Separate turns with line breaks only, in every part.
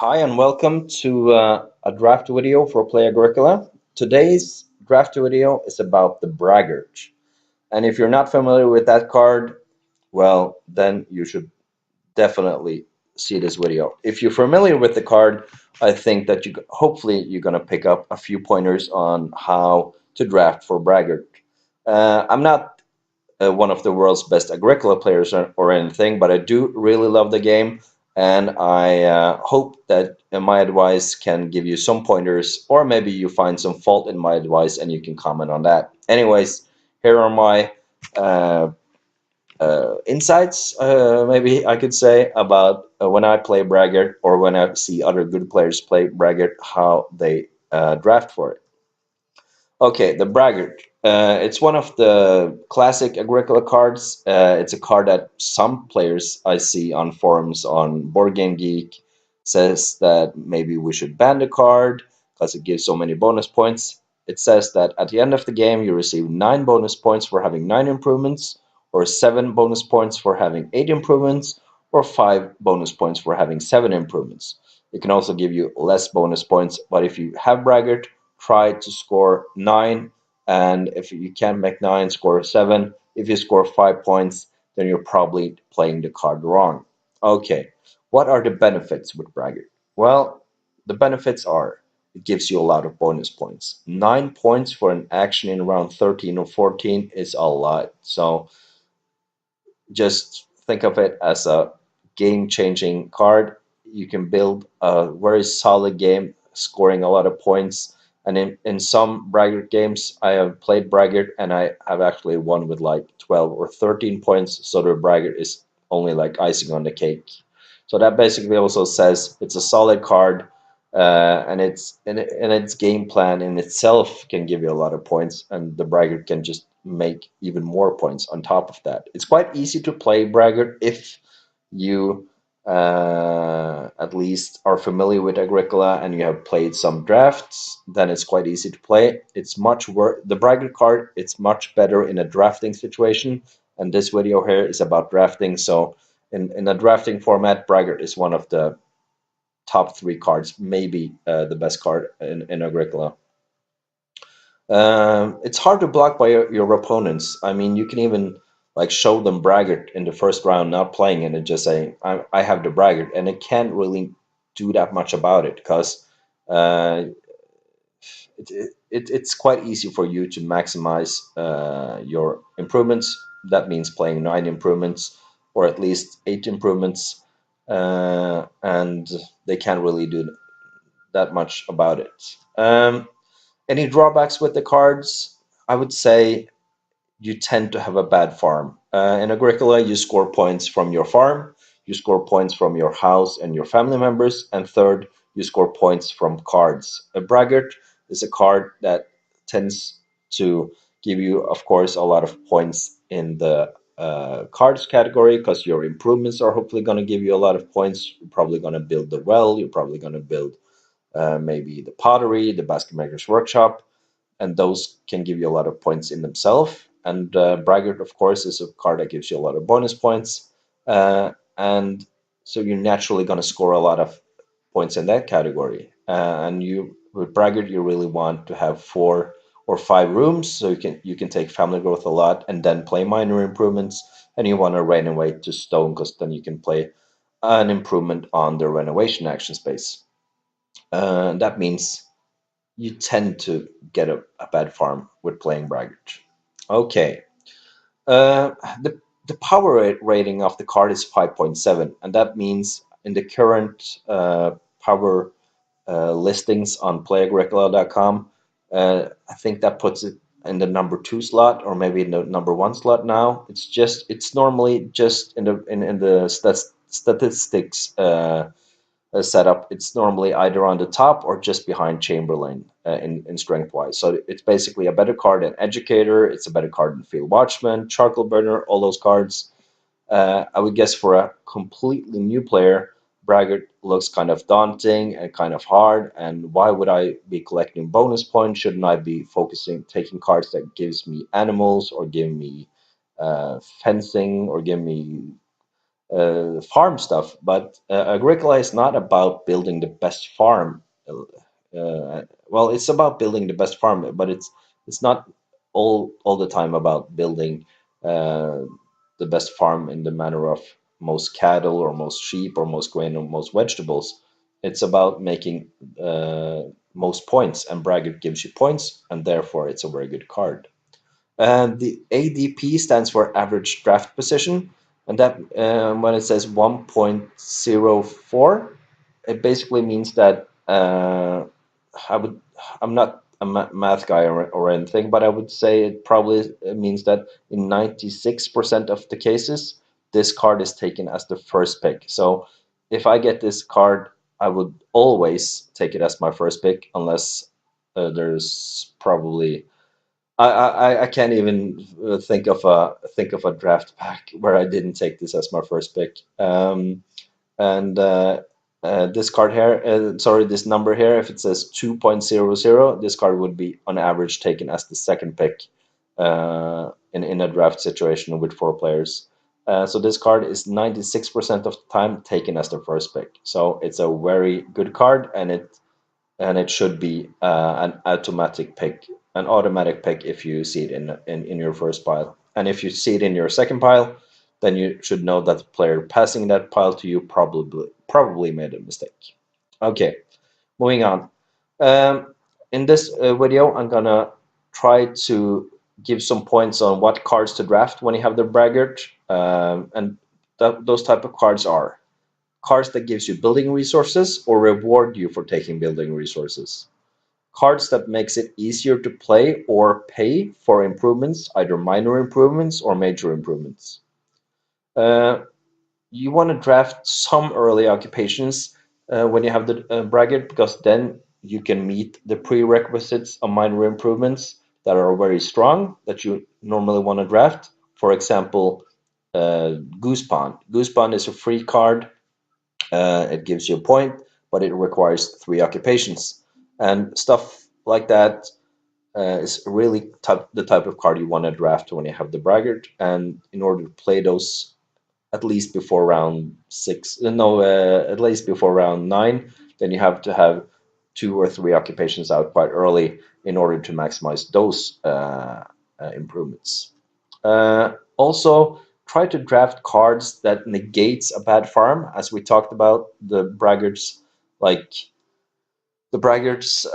Hi and welcome to a draft video for Play Agricola. Today's draft video is about the Braggart. And if you're not familiar with that card, well, then you should definitely see this video. If you're familiar with the card, I think that hopefully you're going to pick up a few pointers on how to draft for Braggart. I'm not one of the world's best Agricola players or anything, but I do really love the game, and I hope that my advice can give you some pointers, or maybe you find some fault in my advice and you can comment on that. Anyways, here are my uh, insights, maybe I could say, about when I play Braggart or when I see other good players play Braggart, how they draft for it. Okay, the Braggart. It's one of the classic Agricola cards. It's a card that some players I see on forums on Board Game Geek says that maybe we should ban the card because it gives so many bonus points. It says that at the end of the game you receive 9 bonus points for having 9 improvements, or 7 bonus points for having 8 improvements, or 5 bonus points for having 7 improvements. It can also give you less bonus points, but if you have Braggart, try to score 9, and if you can't make 9, score 7. If you score 5 points, then you're probably playing the card wrong. Okay, what are the benefits with Braggart? Well, the benefits are it gives you a lot of bonus points. 9 points for an action in round 13 or 14 is a lot. So just think of it as a game-changing card. You can build a very solid game, scoring a lot of points. And in some Braggart games, I have played Braggart and I have actually won with like 12 or 13 points. So the Braggart is only like icing on the cake. So that basically also says it's a solid card, and its game plan in itself can give you a lot of points, and the Braggart can just make even more points on top of that. It's quite easy to play Braggart if you at least are familiar with Agricola and you have played some drafts. Then it's quite easy to play. It's much worth the Braggart card. It's much better in a drafting situation, and this video here is about drafting. So in a drafting format, Braggart is one of the top 3 cards, maybe the best card in Agricola. It's hard to block by your opponents. I mean, you can even like show them Braggart in the first round, not playing it, and just saying, I have the Braggart, and it can't really do that much about it because uh, it's quite easy for you to maximize your improvements. That means playing 9 improvements or at least 8 improvements, and they can't really do that much about it. Any drawbacks with the cards? I would say you tend to have a bad farm. In Agricola, you score points from your farm, you score points from your house and your family members, and third, you score points from cards. A Braggart is a card that tends to give you, of course, a lot of points in the cards category because your improvements are hopefully going to give you a lot of points. You're probably going to build the well, you're probably going to build maybe the pottery, the basket maker's workshop, and those can give you a lot of points in themselves. And Braggart, of course, is a card that gives you a lot of bonus points, and so you're naturally going to score a lot of points in that category. And you with Braggart, you really want to have 4 or 5 rooms, so you can take family growth a lot, and then play minor improvements. And you want to renovate to stone, because then you can play an improvement on the renovation action space. That means you tend to get a bad farm with playing Braggart. Okay. Uh, the the power rating of the card is 5.7, and that means in the current power listings on playagricola.com, I think that puts it in the number 2 slot, or maybe in the number 1 slot now. It's normally just in the statistics setup, it's normally either on the top or just behind Chamberlain in strength wise. So it's basically a better card than Educator. It's a better card than Field Watchman, Charcoal Burner, all those cards. I would guess for a completely new player, Braggart looks kind of daunting and kind of hard. And why would I be collecting bonus points? Shouldn't I be taking cards that gives me animals or give me fencing or give me farm stuff. But Agricola is not about building the best farm. Well, it's about building the best farm, but it's not all the time about building uh, the best farm in the manner of most cattle or most sheep or most grain or most vegetables. It's about making most points, and Braggart gives you points, and therefore it's a very good card. And the ADP stands for average draft position, and that when it says 1.04, it basically means that I would I'm not a math guy or anything, but I would say it probably means that in 96% of the cases, this card is taken as the first pick. So if I get this card, I would always take it as my first pick, unless there's probably I can't even think of a draft pack where I didn't take this as my first pick. And this card here, sorry, this number here, if it says 2.00, this card would be on average taken as the second pick in a draft situation with four players. So this card is 96% of the time taken as the first pick. So it's a very good card, and it should be an automatic pick, an automatic pick if you see it in your first pile. And if you see it in your second pile, then you should know that the player passing that pile to you probably made a mistake. Okay, moving on. Um, in this video, I'm gonna try to give some points on what cards to draft when you have the braggart, and those type of cards are cards that gives you building resources or reward you for taking building resources. Cards that makes it easier to play or pay for improvements, either minor improvements or major improvements. Uh, you want to draft some early occupations when you have the bracket, because then you can meet the prerequisites of minor improvements that are very strong that you normally want to draft. For example, Goose Pond. Goose Pond is a free card. It gives you a point, but it requires three occupations. And stuff like that is really the type of card you want to draft when you have the braggart. And in order to play those at least before round six, no, at least before round nine, then you have to have two or three occupations out quite early in order to maximize those improvements. Also, try to draft cards that negates a bad farm, as we talked about the braggarts. Like the braggart's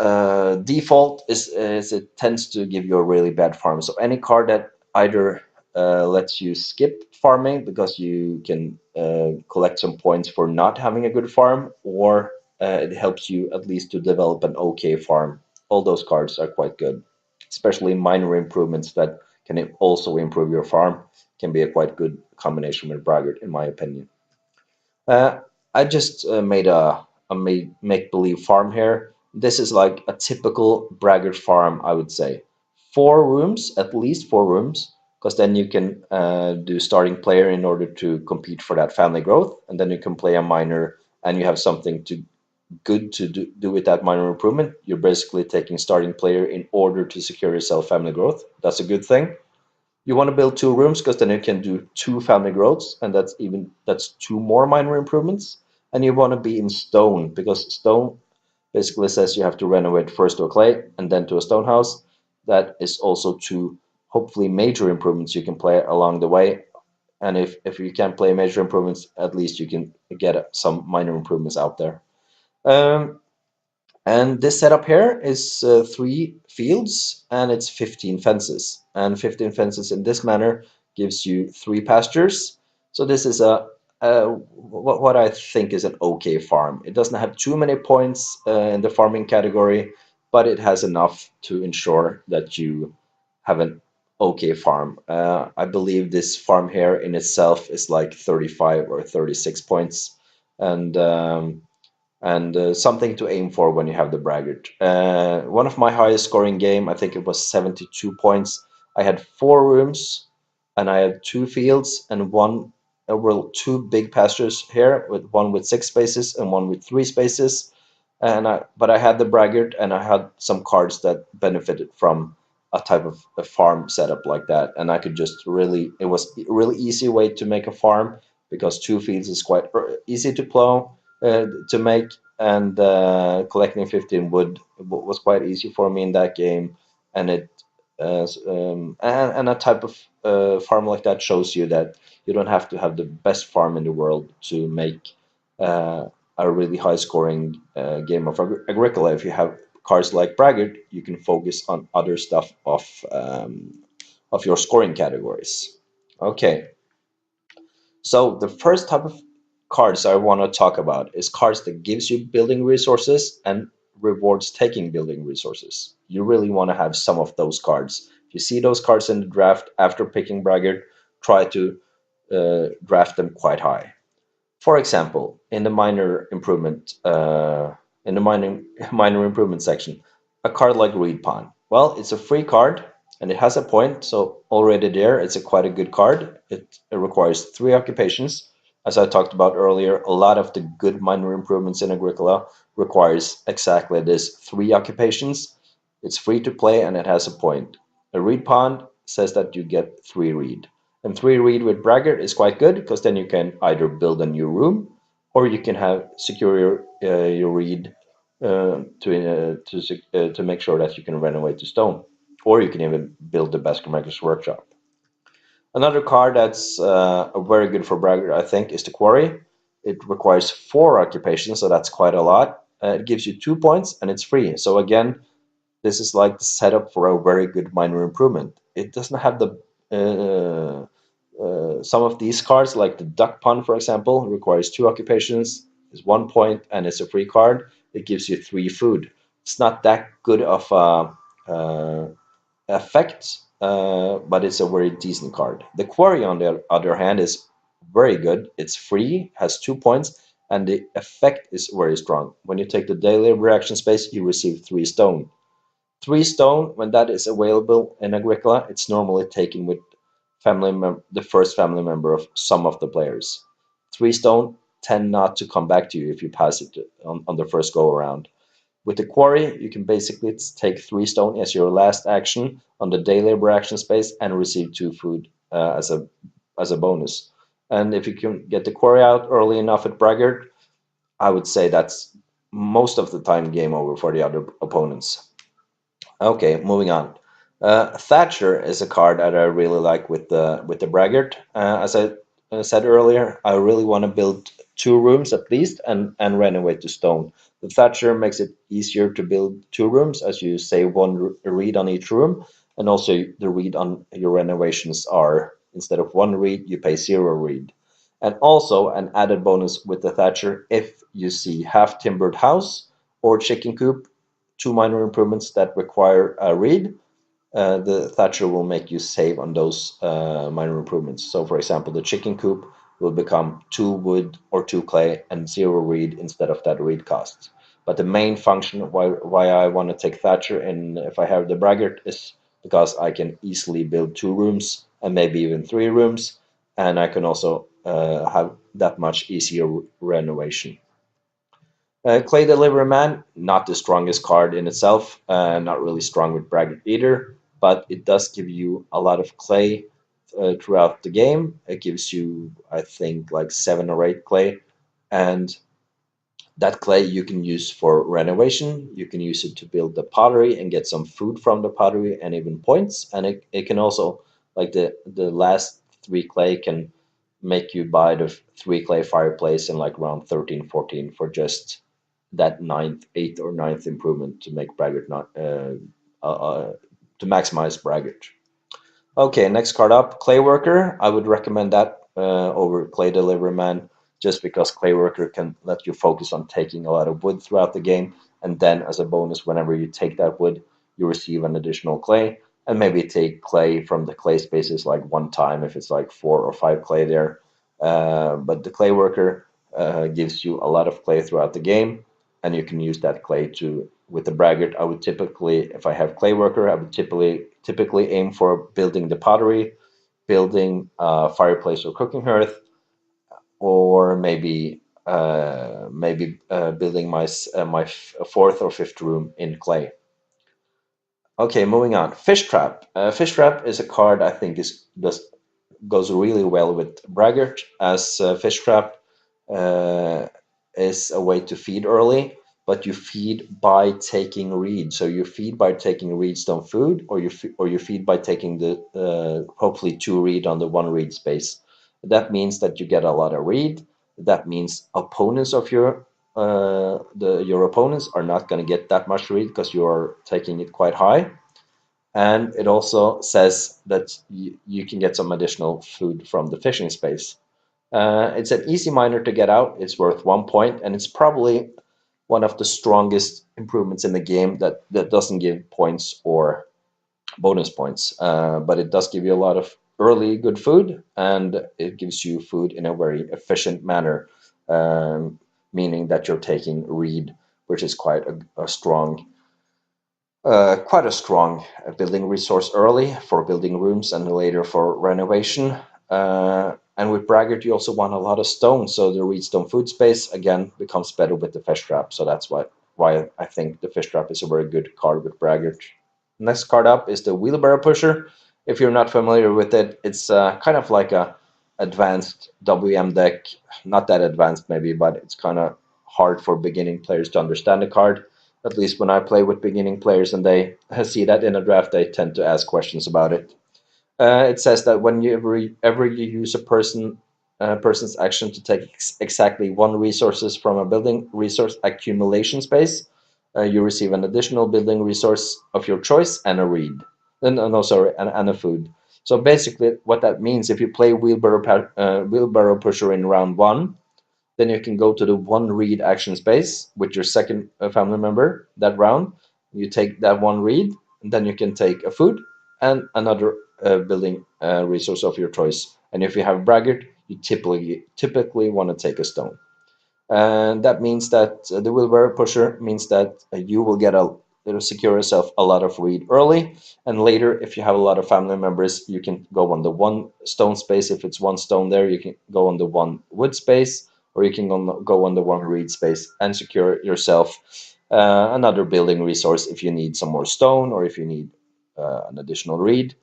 default is it tends to give you a really bad farm. So any card that either lets you skip farming because you can collect some points for not having a good farm, or it helps you at least to develop an okay farm. All those cards are quite good, especially minor improvements that can also improve your farm. Can be a quite good combination with braggart, in my opinion. Uh, I just made a make believe farm here. This is like a typical braggart farm, I would say. Four rooms, at least four rooms, because then you can do starting player in order to compete for that family growth, and then you can play a minor, and you have something to good to do with that minor improvement. You're basically taking starting player in order to secure yourself family growth. That's a good thing. You want to build two rooms because then you can do two family growths, and that's two more minor improvements. And you want to be in stone because stone basically says you have to renovate first to a clay and then to a stone house. That is also two hopefully major improvements you can play along the way. And if you can't play major improvements, at least you can get some minor improvements out there. Um, and this setup here is three fields and it's 15 fences. And 15 fences in this manner gives you three pastures. So this is what I think is an okay farm. It doesn't have too many points in the farming category, but it has enough to ensure that you have an okay farm. I believe this farm here in itself is like 35 or 36 points. And something to aim for when you have the braggart. One of my highest scoring game, I think it was 72 points. I had four rooms, and I had two fields and one, well, two big pastures here, with one with six spaces and one with three spaces. But I had the braggart, and I had some cards that benefited from a type of a farm setup like that, and I could just really, it was a really easy way to make a farm because two fields is quite easy to plow to make, and collecting 15 wood was quite easy for me in that game, and and a type of farm like that shows you that you don't have to have the best farm in the world to make uh, a really high scoring game of Agricola. If you have cards like Braggart, you can focus on other stuff of your scoring categories. Okay, so the first type of cards I want to talk about is cards that gives you building resources and rewards taking building resources. You really want to have some of those cards. If you see those cards in the draft after picking Braggart, try to draft them quite high. For example, in the minor improvement section, a card like Reed Pawn. Well, it's a free card and it has a point, so already there it's a quite a good card. It requires three occupations. As I talked about earlier, a lot of the good minor improvements in Agricola requires exactly this three occupations. It's free to play and it has a point. A Reed Pawn says that you get three Reed. And three read with Braggart is quite good because then you can either build a new room or you can have secure your read to make sure that you can renovate the stone, or you can even build the Baskermaker's workshop. Another card that's very good for Braggart, I think, is the Quarry. It requires four occupations, so that's quite a lot. It gives you 2 points and it's free. So again, this is like the setup for a very good minor improvement. It doesn't have the some of these cards, like the duck pond, for example, requires two occupations, is 1 point, and it's a free card. It gives you three food. It's not that good of a effect, but it's a very decent card. The quarry, on the other hand, is very good. It's free, has 2 points, and the effect is very strong. When you take the daily reaction space, you receive three stone. Three stone, when that is available in Agricola, it's normally taken with the first family member of some of the players. Three stone tend not to come back to you if you pass it on the first go around. With the quarry, you can basically take three stone as your last action on the day labor action space and receive two food as a bonus. And if you can get the quarry out early enough at Braggart, I would say that's most of the time game over for the other opponents. Okay, moving on. Thatcher is a card that I really like with the Braggart. As I said earlier, I really want to build two rooms at least and renovate to stone. The Thatcher makes it easier to build two rooms as you save one read on each room, and also the read on your renovations are instead of one read, you pay zero read. And also an added bonus with the Thatcher if you see half timbered house or chicken coop, two minor improvements that require a read, the Thatcher will make you save on those minor improvements. So, for example, the chicken coop will become two wood or two clay and zero reed instead of that reed cost. But the main function why I want to take Thatcher and if I have the Braggart is because I can easily build two rooms and maybe even three rooms, and I can also have that much easier renovation. Clay Delivery Man, not the strongest card in itself, not really strong with Braggart either, but it does give you a lot of clay throughout the game. It gives you, I think, like seven or eight clay, and that clay you can use for renovation. You can use it to build the pottery and get some food from the pottery and even points. And it can also, like the last three clay can make you buy the three clay fireplace in like around 13, 14 for just that ninth, eighth, or ninth improvement to make Braggart not to maximize Braggart. Okay, next card up, Clay Worker. I would recommend that over Clay Delivery Man, just because Clay Worker can let you focus on taking a lot of wood throughout the game, and then as a bonus, whenever you take that wood, you receive an additional clay, and maybe take clay from the clay spaces like one time if it's like four or five clay there. But the Clay Worker gives you a lot of clay throughout the game, and you can use that clay to with the Braggart. I would typically, if I have clay worker, I would typically aim for building the pottery, building a fireplace or cooking hearth, or maybe building my fourth or fifth room in clay. Okay, moving on. Fish Trap. Fish Trap is a card I think is does goes really well with Braggart, as Fish Trap uh, is a way to feed early, but you feed by taking reed. So you feed by taking reedstone food, or you feed by taking the hopefully two reed on the one reed space. That means that you get a lot of reed. That means opponents of your opponents are not going to get that much reed because you are taking it quite high. And it also says that you can get some additional food from the fishing space. It's an easy miner to get out. It's worth 1 point, and it's probably one of the strongest improvements in the game that doesn't give points or bonus points, but it does give you a lot of early good food, and it gives you food in a very efficient manner, meaning that you're taking reed, which is quite a strong building resource early for building rooms and later for renovation. And with Braggart, you also want a lot of stone, so the Reedstone food space again becomes better with the fish trap. So that's why I think the fish trap is a very good card with Braggart. Next card up is the wheelbarrow pusher. If you're not familiar with it, it's kind of like a advanced WM deck. Not that advanced maybe, but it's kind of hard for beginning players to understand the card. At least when I play with beginning players and they see that in a draft, they tend to ask questions about it. It says that when you ever you use person's action to take exactly one resources from a building resource accumulation space, you receive an additional building resource of your choice and a reed. No, sorry, and a food. So basically, what that means, if you play wheelbarrow pusher in round one, then you can go to the one read action space with your second family member that round. You take that one read, and then you can take a food and another building resource of your choice. And if you have Braggart, you typically want to take a stone. And that means that the wheelbarrow pusher means that you will get a it'll secure yourself a lot of read early, and later if you have a lot of family members, you can go on the one stone space. If it's one stone there, you can go on the one wood space, or you can go on the one reed space and secure yourself another building resource if you need some more stone, or if you need an additional reed.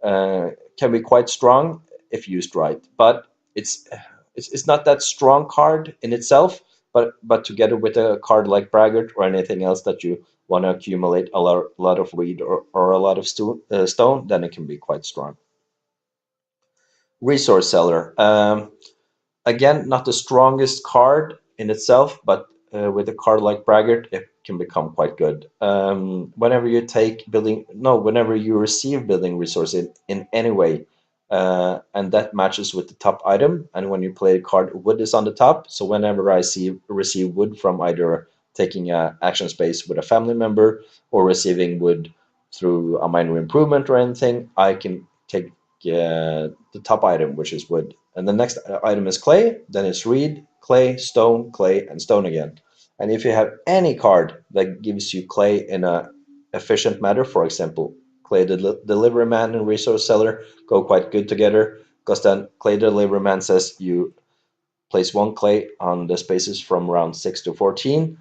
Can be quite strong if used right, but it's it's not that strong card in itself, but together with a card like Braggart or anything else that you want to accumulate a lot of reed or a lot of stone, then it can be quite strong. Resource seller. Again, not the strongest card in itself, but with a card like Braggart, it can become quite good. Whenever you receive building resource in any way, and that matches with the top item, and when you play a card, wood is on the top. So whenever I receive wood from either taking a action space with a family member or receiving wood through a minor improvement or anything, I can take the top item, which is wood. And the next item is clay, then it's reed, clay, and stone again. And if you have any card that gives you clay in a efficient manner, for example, clay delivery man and resource seller go quite good together, because then clay delivery man says you place one clay on the spaces from round 6 to 14,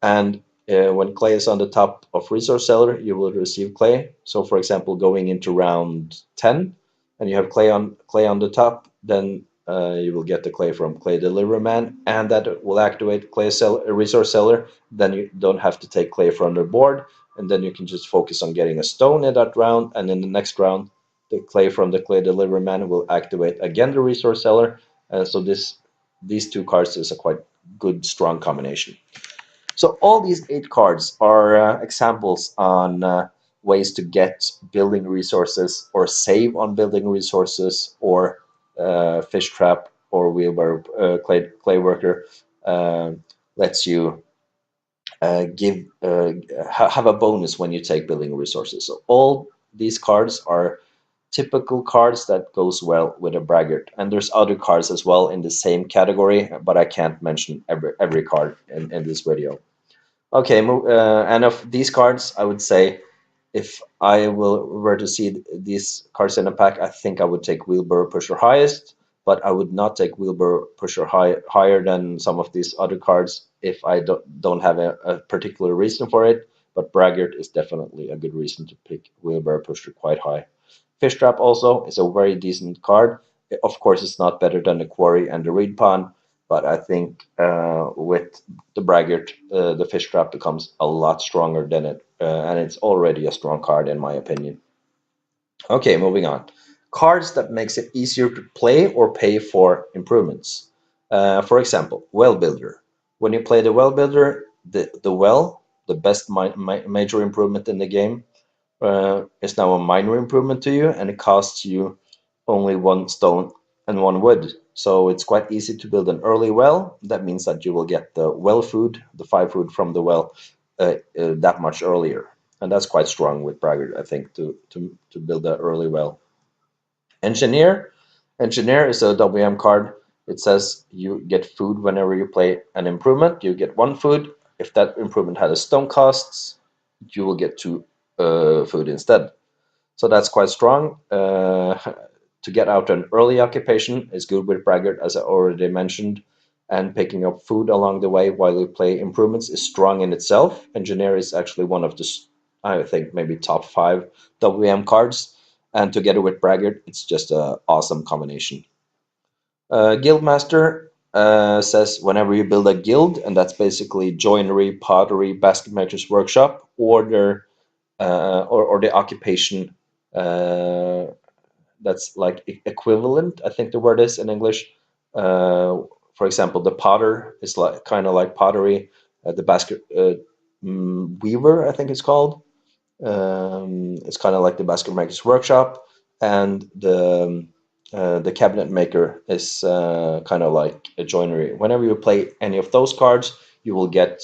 and when clay is on the top of resource seller, you will receive clay. So, for example, going into round 10, and you have clay on the top, then you will get the clay from clay delivery man, and that will activate resource seller. Then you don't have to take clay from the board, and then you can just focus on getting a stone in that round. And in the next round, the clay from the clay delivery man will activate again the resource seller. So these two cards is a quite good strong combination. So all these 8 cards are examples on ways to get building resources or save on building resources, or fish trap or wheelbarrow clay worker lets you give have a bonus when you take building resources. So all these cards are typical cards that goes well with a braggart, and there's other cards as well in the same category, but I can't mention every card in this video. Okay, and of these cards, I would say if I were to see these cards in a pack, I think I would take Wheelbarrow Pusher highest, but I would not take Wheelbarrow Pusher higher than some of these other cards if I don't have a particular reason for it. But Braggart is definitely a good reason to pick Wheelbarrow Pusher quite high. Fish Trap also is a very decent card, Of course, it's not better than the quarry and the reed pond, but I think with the Braggart, the fish trap becomes a lot stronger than it, and it's already a strong card in my opinion. Okay, moving on. Cards that makes it easier to play or pay for improvements. For example, Well Builder. When you play the Well Builder, the well, the best major improvement in the game, is now a minor improvement to you, and it costs you only one stone and one wood. So it's quite easy to build an early well. That means that you will get the well food, the 5 food from the well, that much earlier. And that's quite strong with Braggart, I think, to build an early well. Engineer. Engineer is a WM card. It says you get food whenever you play an improvement. You get 1 food. If that improvement had a stone costs, you will get 2 food instead. So that's quite strong. To get out an early occupation is good with Braggart, as I already mentioned, and picking up food along the way while you play improvements is strong in itself. Engineer is actually one of the, I think, maybe top 5 WM cards, and together with Braggart, it's just an awesome combination. Guildmaster says whenever you build a guild, and that's basically joinery, pottery, basket maker's workshop, or the occupation uh, that's like equivalent, I think the word is in English. For example, the potter is like kind of like pottery. The basket weaver, I think it's called. It's kind of like the basket maker's workshop, and the cabinet maker is kind of like a joinery. Whenever you play any of those cards, you will get,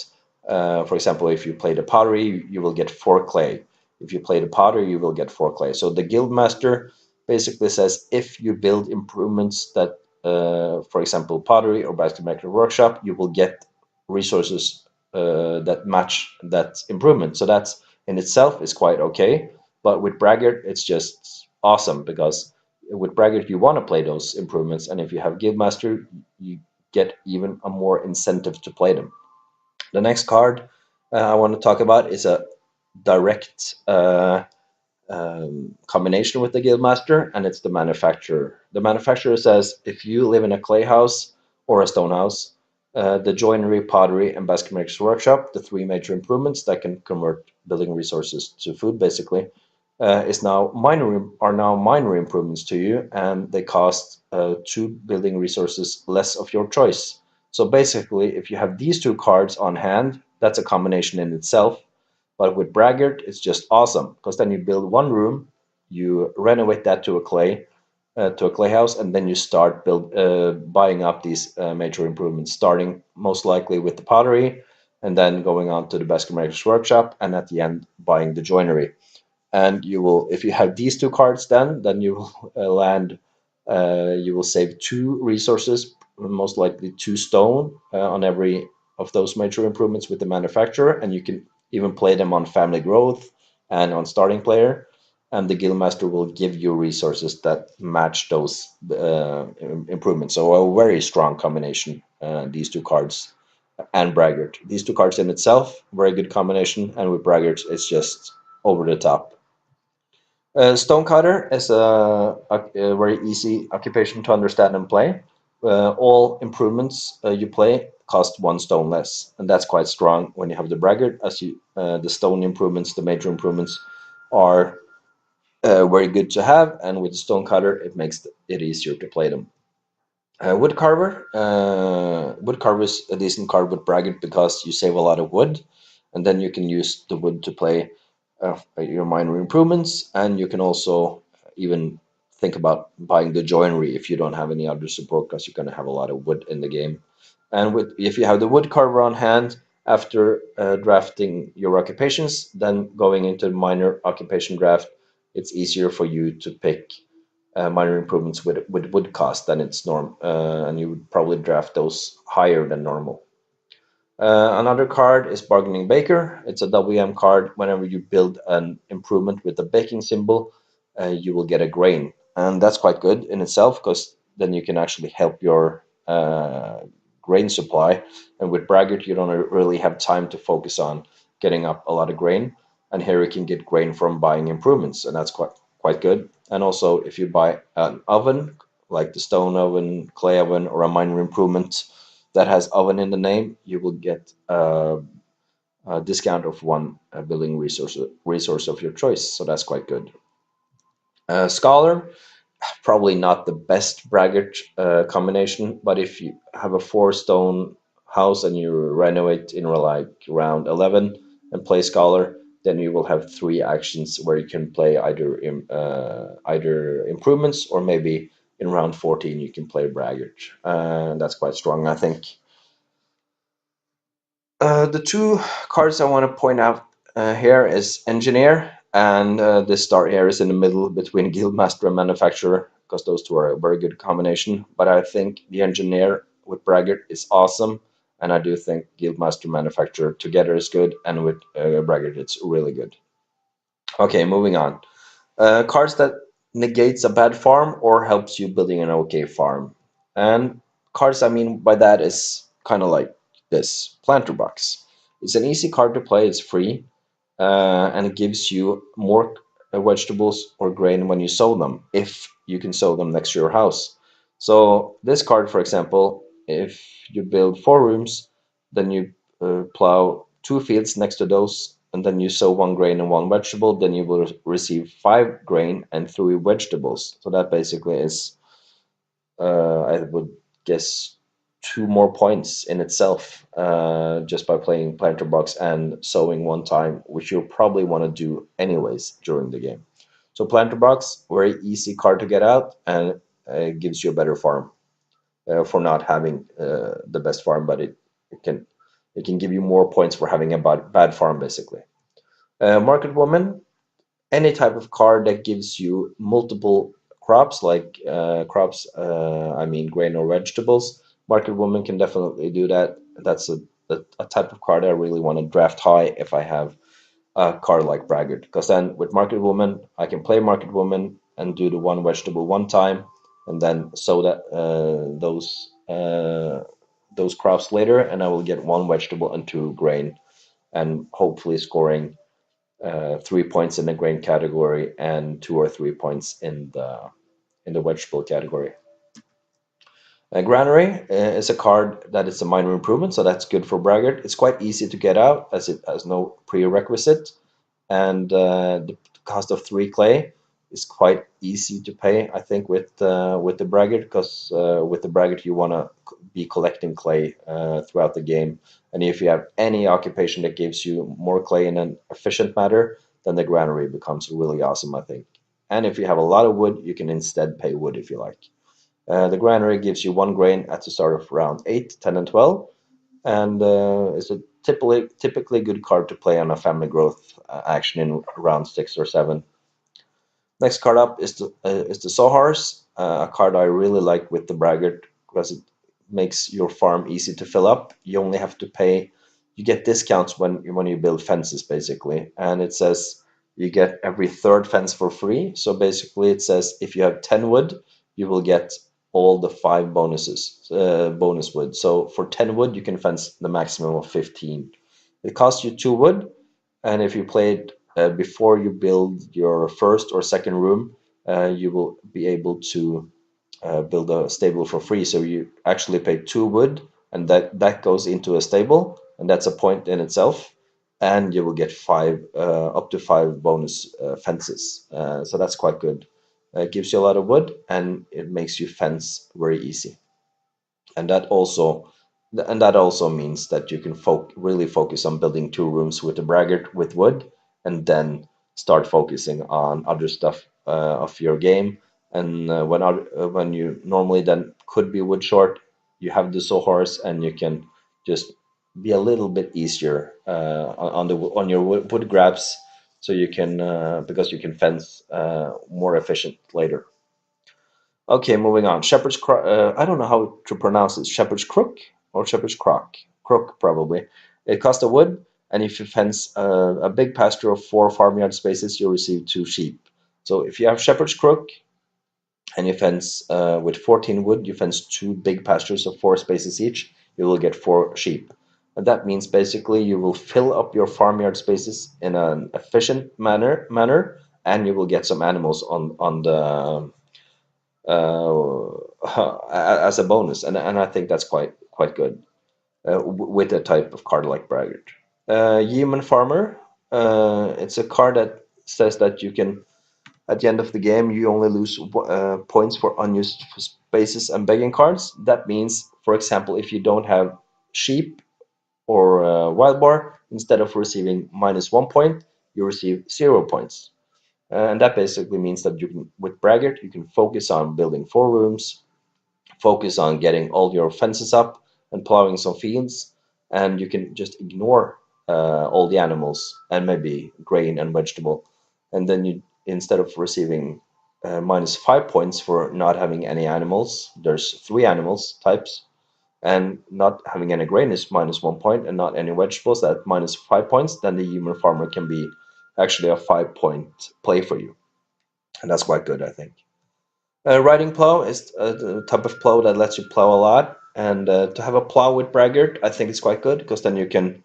for example, if you play the pottery, you will get 4 clay. If you play the potter, you will get 4 clay. So the guild master basically says if you build improvements that, for example, pottery or basket maker workshop, you will get resources that match that improvement. So that's in itself is quite okay. But with Braggart, it's just awesome because with Braggart, you want to play those improvements. And if you have Guildmaster, you get even a more incentive to play them. The next card I want to talk about is a direct combination with the guildmaster, and it's the manufacturer. The manufacturer says if you live in a clay house or a stone house, the joinery, pottery, and basket maker's workshop, the 3 major improvements that can convert building resources to food, basically, is now minor are now minor improvements to you, and they cost 2 building resources less of your choice. So basically, if you have these 2 cards on hand, that's a combination in itself, but with Braggart, it's just awesome because then you build 1 room, you renovate that to a clay house, and then you start buying up these major improvements, starting most likely with the pottery, and then going on to the basket maker's workshop, and at the end buying the joinery. And you will, if you have these 2 cards, then you will you will save 2 resources, most likely 2 stone on every of those major improvements with the manufacturer, and you can even play them on family growth and on starting player, and the guildmaster will give you resources that match those improvements. So a very strong combination, these 2 cards and Braggart. These 2 cards in itself, very good combination, and with Braggart, it's just over the top. Stonecutter is a very easy occupation to understand and play. All improvements you play cost 1 stone less, and that's quite strong when you have the Braggart, as the stone improvements, the major improvements, are very good to have, and with the Stonecutter, it makes it easier to play them. Woodcarver is a decent card with Braggart because you save a lot of wood, and then you can use the wood to play your minor improvements, and you can also even think about buying the joinery if you don't have any other support because you're going to have a lot of wood in the game. And if you have the woodcarver on hand after drafting your occupations, then going into the minor occupation draft, it's easier for you to pick minor improvements with wood cost than its norm, and you would probably draft those higher than normal. Another card is Bargaining Baker. It's a WM card. Whenever you build an improvement with the baking symbol, you will get a grain. And that's quite good in itself because then you can actually help your grain supply. And with Braggart, you don't really have time to focus on getting up a lot of grain. And here you can get grain from buying improvements, and that's quite good. And also, if you buy an oven, like the stone oven, clay oven, or a minor improvement that has oven in the name, you will get a discount of one building resource of your choice. So that's quite good. Scholar, probably not the best braggart combination, but if you have a four stone house and you renovate in like round 11 and play scholar, then you will have three actions where you can play either improvements, or maybe in round 14 you can play braggart. That's quite strong, I think. The two cards I want to point out here is Engineer, and this star here is in the middle between Guildmaster and Manufacturer, because those two are a very good combination. But I think the Engineer with Braggart is awesome, and I do think Guildmaster Manufacturer together is good, and with Braggart it's really good. Okay, moving on. Cards that negates a bad farm or helps you building an okay farm. And cards I mean by that is kind of like this planter box. It's an easy card to play, it's free, and it gives you more vegetables or grain when you sow them, if you can sow them next to your house. So this card, for example, if you build four rooms, then you plow two fields next to those, and then you sow one grain and one vegetable, then you will receive five grain and three vegetables. So that basically is, I would guess, two more points in itself, just by playing planter box and sowing one time, which you'll probably want to do anyways during the game. So planter box, very easy card to get out, and it gives you a better farm for not having the best farm, but it can it can give you more points for having a bad farm, basically. Market woman, any type of card that gives you multiple crops, like I mean grain or vegetables. Market woman can definitely do that. That's a type of card I really want to draft high if I have a card like Braggart, because then with Market Woman I can play Market Woman and do the one vegetable one time, and then sow that those crops later, and I will get one vegetable and two grain, and hopefully scoring 3 points in the grain category and 2 or 3 points in the vegetable category. Granary is a card that is a minor improvement, so that's good for Braggart. It's quite easy to get out as it has no prerequisite, and the cost of three clay is quite easy to pay, I think, with the Braggart, because with the Braggart you want to be collecting clay throughout the game, and if you have any occupation that gives you more clay in an efficient manner, then the granary becomes really awesome, I think. And if you have a lot of wood, you can instead pay wood if you like. The granary gives you one grain at the start of round 8, 10, and 12, and is a typically good card to play on a family growth action in round 6 or 7. Next card up is the Sawhorse, a card I really like with the Braggart, because it makes your farm easy to fill up. You only have to pay. You get discounts when you build fences, basically, and it says you get every third fence for free. So basically, it says if you have 10 wood, you will get all the five bonus wood. So for 10 wood, you can fence the maximum of 15. It costs you 2 wood, and if you play it before you build your first or second room, you will be able to build a stable for free. So you actually pay 2 wood, and that goes into a stable, and that's a point in itself. And you will get five, up to five bonus fences. So that's quite good. It gives you a lot of wood, and it makes you fence very easy. And that also means that you can really focus on building 2 rooms with the Braggart with wood, and then start focusing on other stuff of your game. And when you normally then could be wood short, you have the Sawhorse, and you can just be a little bit easier on your wood grabs, so you can because you can fence more efficient later. Okay, moving on. I don't know how to pronounce it. Shepherd's crook or shepherd's crock? Crook, probably. It costs a wood, and if you fence a big pasture of 4 farmyard spaces, you'll receive 2 sheep. So if you have shepherd's crook and you fence with 14 wood, you fence 2 big pastures of 4 spaces each, you will get 4 sheep. And that means basically you will fill up your farmyard spaces in an efficient manner, and you will get some animals uh, as a bonus, and I think that's quite good with a type of card like Braggart. Human Farmer. It's a card that says that you can, at the end of the game, you only lose points for unused spaces and begging cards. That means, for example, if you don't have sheep or wild boar, instead of receiving -1 point, you receive 0 points. And that basically means that you can, with Braggart, you can focus on building 4 rooms, focus on getting all your fences up and plowing some fields, and you can just ignore all the animals and maybe grain and vegetable, and then you, instead of receiving -5 points for not having any animals, there's 3 animals types, and not having any grain is -1 point, and not any vegetables at -5 points, then the human farmer can be actually a 5 point play for you, and that's quite good, I think. Riding plow is the type of plow that lets you plow a lot, and to have a plow with Braggart, I think it's quite good because then you can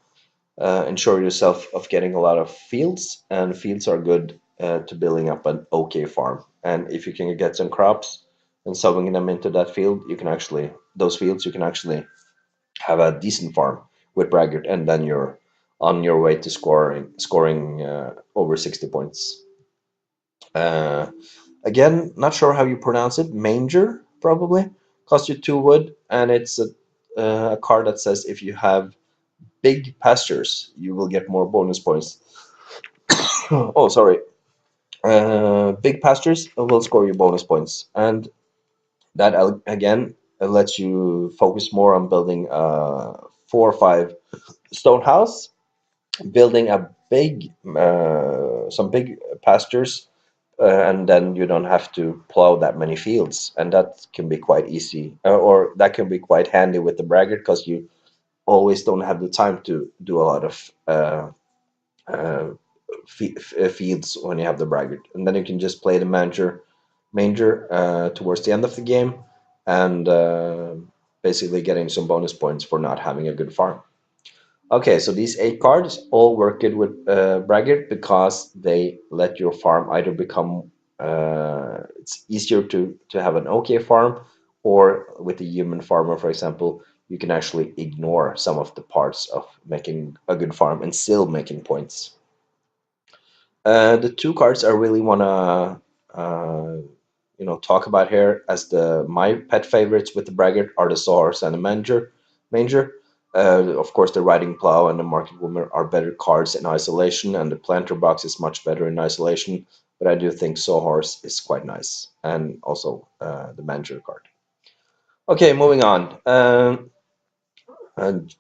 ensure yourself of getting a lot of fields, and fields are good to building up an okay farm. And if you can get some crops and sowing them into that field, you can actually, those fields, you can actually have a decent farm with Braggart, and then you're on your way to scoring over 60 points. Uh, Again, not sure how you pronounce it. Manger, probably. Cost you 2 wood, and it's a card that says if you have big pastures, you will get more bonus points. Oh, sorry. Big pastures will score you bonus points, and that again lets you focus more on building a 4 or 5 stone house, building a big, some big pastures, and then you don't have to plow that many fields, and that can be quite easy, or that can be quite handy with the Braggart because you always don't have the time to do a lot of uh, fields when you have the Braggart, and then you can just play the manger towards the end of the game, and basically getting some bonus points for not having a good farm. Okay, so these 8 cards all work good with Braggart because they let your farm either become it's easier to have an okay farm, or with the human farmer, for example, you can actually ignore some of the parts of making a good farm and still making points. The 2 cards I really wanna talk about here as the my pet favorites with the Braggart are the Sawhorse and the Manger. Of course, the Riding Plow and the Market Woman are better cards in isolation, and the Planter Box is much better in isolation. But I do think Sawhorse is quite nice, and also the Manger card. Okay, moving on. And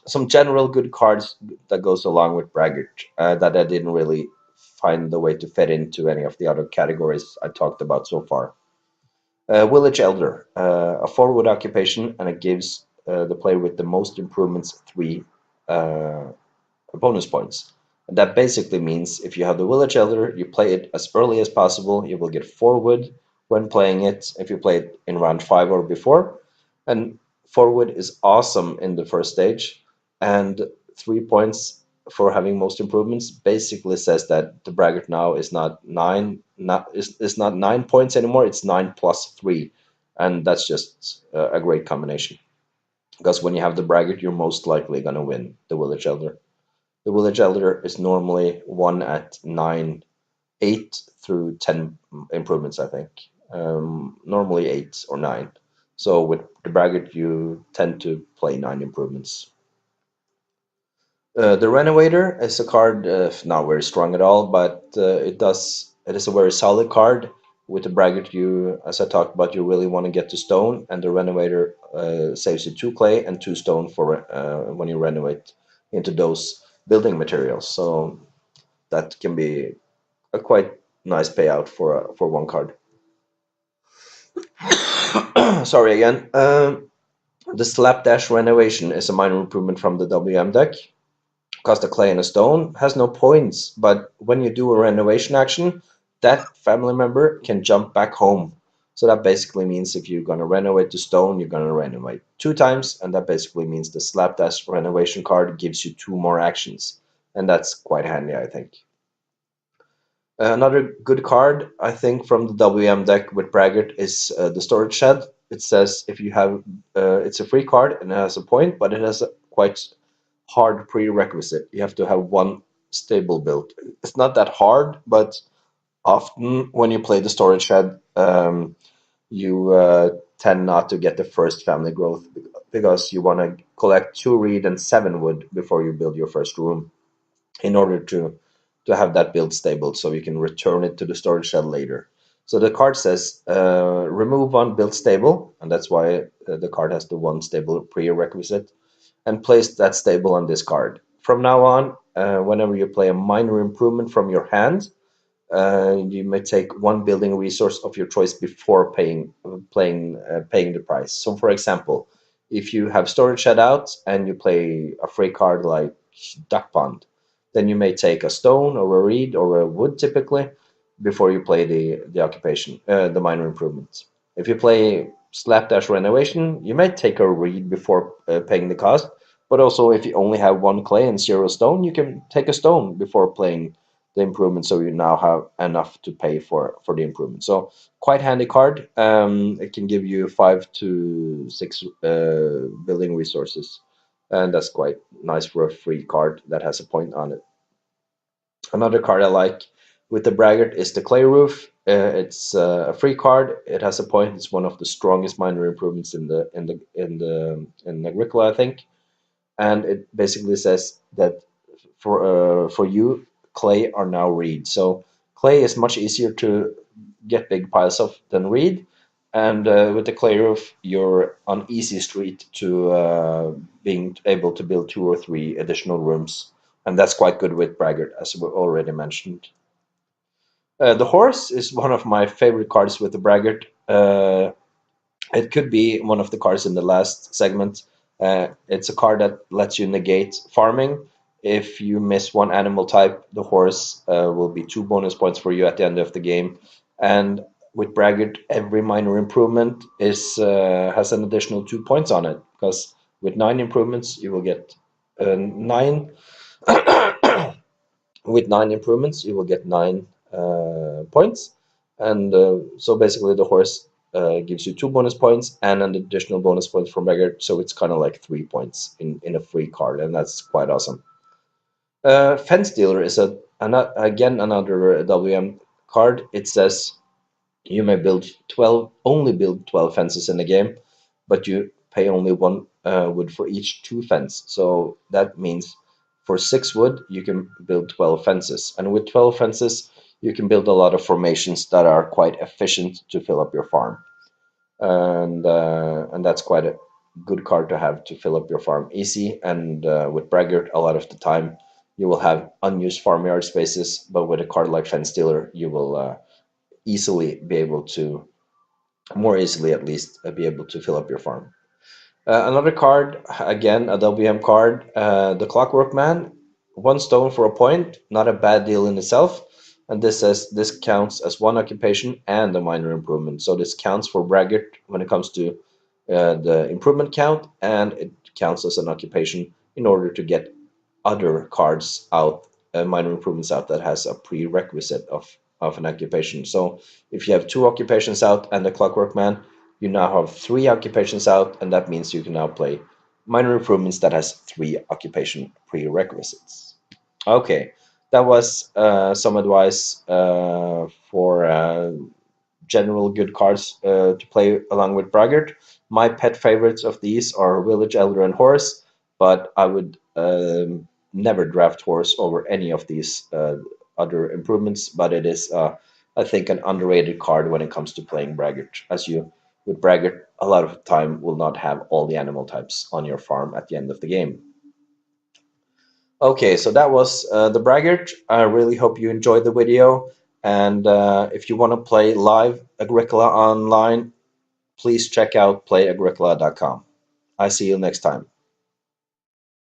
some general good cards that goes along with Braggart that I didn't really find the way to fit into any of the other categories I talked about so far. Village Elder, a 4 wood occupation, and it gives the player with the most improvements 3 bonus points. And that basically means if you have the Village Elder, you play it as early as possible, you will get 4 wood when playing it if you play it in round 5 or before. And 4 wood is awesome in the first stage, and 3 points for having most improvements basically says that the Braggart now is not nine, not is not 9 points anymore. It's 9 plus 3, and that's just a great combination. Because when you have the Braggart, you're most likely gonna win the Village Elder. The Village Elder is normally one at 8 through 10 improvements, I think. Normally 8 or 9. So with the Braggart, you tend to play 9 improvements. The Renovator is a card not very strong at all, but it is a very solid card. With the Braggart, you, as I talked about, you really want to get to stone, and the Renovator saves you 2 clay and 2 stone for when you renovate into those building materials. So that can be a quite nice payout for 1 card. Sorry again. The Slapdash Renovation is a minor improvement from the WM deck. Cost a clay and a stone, has no points, but when you do a renovation action, that family member can jump back home. So that basically means if you're gonna renovate the stone, you're gonna renovate 2 times, and that basically means the Slapdash Renovation card gives you 2 more actions, and that's quite handy, I think. Another good card, I think, from the WM deck with Braggart is the Storage Shed. It says if you have, it's a free card and it has a point, but it has a quite hard prerequisite. You have to have one stable build. It's not that hard, but often when you play the Storage Shed, you tend not to get the first family growth because you want to collect 2 reed and 7 wood before you build your first room in order to have that build stable so you can return it to the storage shed later. So the card says remove one build stable, and that's why the card has the one stable prerequisite, and place that stable on this card. From now on, whenever you play a minor improvement from your hand, you may take one building resource of your choice before paying the price. So, for example, if you have storage shed out and you play a free card like Duck Pond, then you may take a stone or a reed or a wood typically before you play the minor improvements. If you play Slapdash Renovation, you may take a reed before paying the cost. But also, if you only have one clay and 0 stone, you can take a stone before playing the improvement, so you now have enough to pay for the improvement. So quite handy card. It can give you 5 to 6 building resources, and that's quite nice for a free card that has a point on it. Another card I like with the Braggart is the Clay Roof. It's a free card. It has a point. It's one of the strongest minor improvements in Agricola, I think. And it basically says that for you, clay are now reed. So clay is much easier to get big piles of than reed. And with the clay roof, you're on easy street to being able to build 2 or 3 additional rooms, and that's quite good with Braggart, as we already mentioned. The horse is one of my favorite cards with the Braggart. It could be one of the cards in the last segment. It's a card that lets you negate farming. If you miss one animal type, the horse will be 2 bonus points for you at the end of the game. And with Braggart, every minor improvement is has an additional 2 points on it. Because with 9 improvements, you will get 9 with 9 improvements, you will get 9 points. And so basically, the horse gives you 2 bonus points and an additional bonus point from Braggart. So it's kind of like 3 points in a free card, and that's quite awesome. Fence Dealer is again another WM card. It says you may only build 12 fences in the game, but you pay only one wood for each 2 fence. So that means for 6 wood, you can build 12 fences. And with 12 fences, you can build a lot of formations that are quite efficient to fill up your farm. And that's quite a good card to have to fill up your farm easy. And with Braggart, a lot of the time, you will have unused farmyard spaces, but with a card like Fence Dealer, you will easily be able to more easily at least be able to fill up your farm. Another card, again, a WM card, the Clockwork Man, 1 stone for a point, not a bad deal in itself. And this says this counts as one occupation and a minor improvement. So this counts for Braggart when it comes to the improvement count, and it counts as an occupation in order to get other cards out, minor improvements out that has a prerequisite of an occupation. So if you have 2 occupations out and the Clockwork Man, you now have 3 occupations out, and that means you can now play minor improvements that has 3 occupation prerequisites. Okay, that was some advice for general good cards to play along with Braggart. My pet favorites of these are Village Elder and Horse, but I would never draft Horse over any of these other improvements. But it is, I think, an underrated card when it comes to playing Braggart, as you with Braggart a lot of the time will not have all the animal types on your farm at the end of the game. Okay, so that was the Braggart. I really hope you enjoyed the video. And if you want to play live Agricola online, please check out playagricola.com. I see you next time.